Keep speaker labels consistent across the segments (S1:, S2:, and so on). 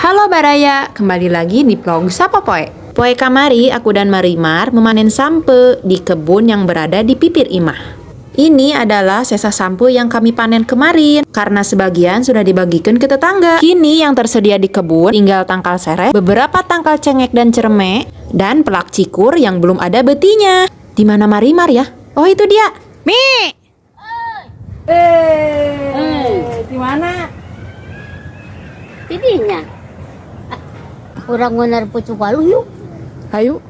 S1: Halo Baraya, kembali lagi di vlog Sapa Poe. Poe kamari, aku dan Marimar memanen sampe di kebun yang berada di Pipir Imah. Ini adalah sisa sampe yang kami panen kemarin, karena sebagian sudah dibagikan ke tetangga. Kini yang tersedia di kebun tinggal tangkal sereh, beberapa tangkal cengek dan cermek, dan pelak cikur yang belum ada betinya. Di mana Marimar ya? Oh itu dia. Mi! Di mana?
S2: Tidinya. Orang ngunar pucuk waluh yuk.
S1: Ayo.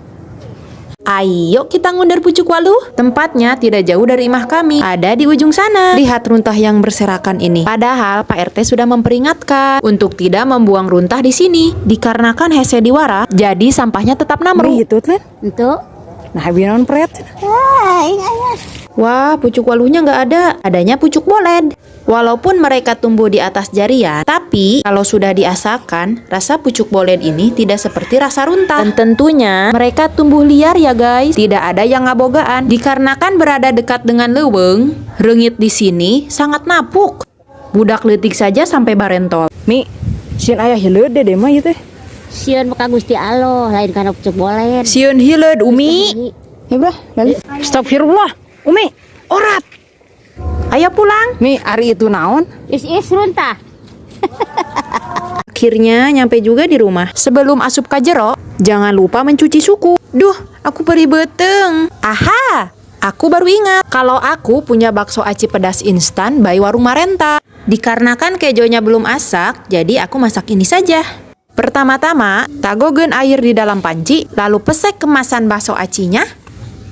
S1: Ayo kita ngundar pucuk waluh. Tempatnya tidak jauh dari imah kami. Ada di ujung sana. Lihat runtah yang berserakan ini. Padahal Pak RT sudah memperingatkan untuk tidak membuang runtah di sini. Dikarenakan hese diwara, jadi sampahnya tetap namru.
S3: Gitu kan?
S2: Untuk.
S3: Nah, biaran pret.
S1: Wah, pucuk waluhnya nggak ada. Adanya pucuk boled. Walaupun mereka tumbuh di atas jarian, tapi kalau sudah diasakan, rasa pucuk boled ini tidak seperti rasa runtah. Dan tentunya mereka tumbuh liar ya guys. Tidak ada yang ngabogaan. Dikarenakan berada dekat dengan leuweung, reungit di sini sangat napuk. Budak leutik saja sampai barentol.
S3: Mi, sieun aya hileud deh mah ieu teh.
S2: Sieun maka Gusti Allah, lain karena pucuk bolen.
S1: Sieun hileud Umi.
S3: Ya, Bro. Balik. Astagfirullah. Umi, orat.
S1: Ayo pulang.
S3: Mi, ari itu naon?
S2: Is runtah.
S1: Akhirnya nyampe juga di rumah. Sebelum asup ka jero, jangan lupa mencuci suku. Duh, aku perih beteng. Aha, aku baru ingat kalau aku punya bakso aci pedas instan by Warung Marenta. Dikarenakan kejonya belum asak, jadi aku masak ini saja. Pertama-tama, tagogeun air di dalam panci, lalu pesek kemasan bakso acinya,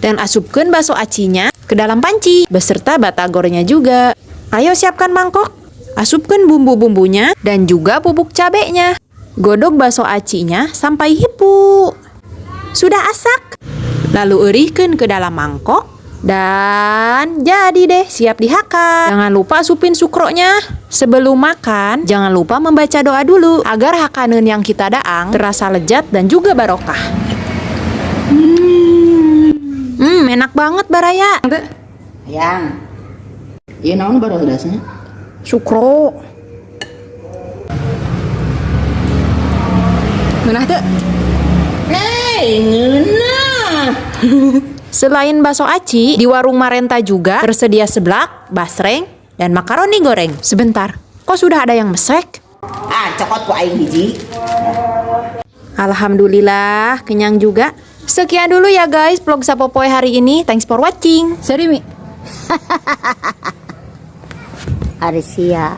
S1: dan asupkeun bakso acinya ke dalam panci, beserta batagornya juga. Ayo siapkan mangkok, asupkan bumbu-bumbunya dan juga bubuk cabenya. Godok bakso acinya sampai hipu. Sudah asak. Lalu erihkeun ke dalam mangkok dan jadi deh siap dihakar. Jangan lupa asupin sukronya. Sebelum makan, jangan lupa membaca doa dulu agar hakaneun yang kita daang terasa lezat dan juga barokah. Enak banget Baraya.
S3: Yang. Ieu naon barodasna?
S1: Sukro.
S3: Ngeunah teu? Ngeunah.
S1: Selain bakso aci, di Warung Marenta juga tersedia seblak, basreng, dan makaroni goreng. Sebentar, kok sudah ada yang mesek?
S3: Cokot ku aing hiji.
S1: Alhamdulillah, kenyang juga. Sekian dulu ya guys vlog Sapa Poe hari ini. Thanks for watching.
S3: Sari Mi.
S2: Arisia.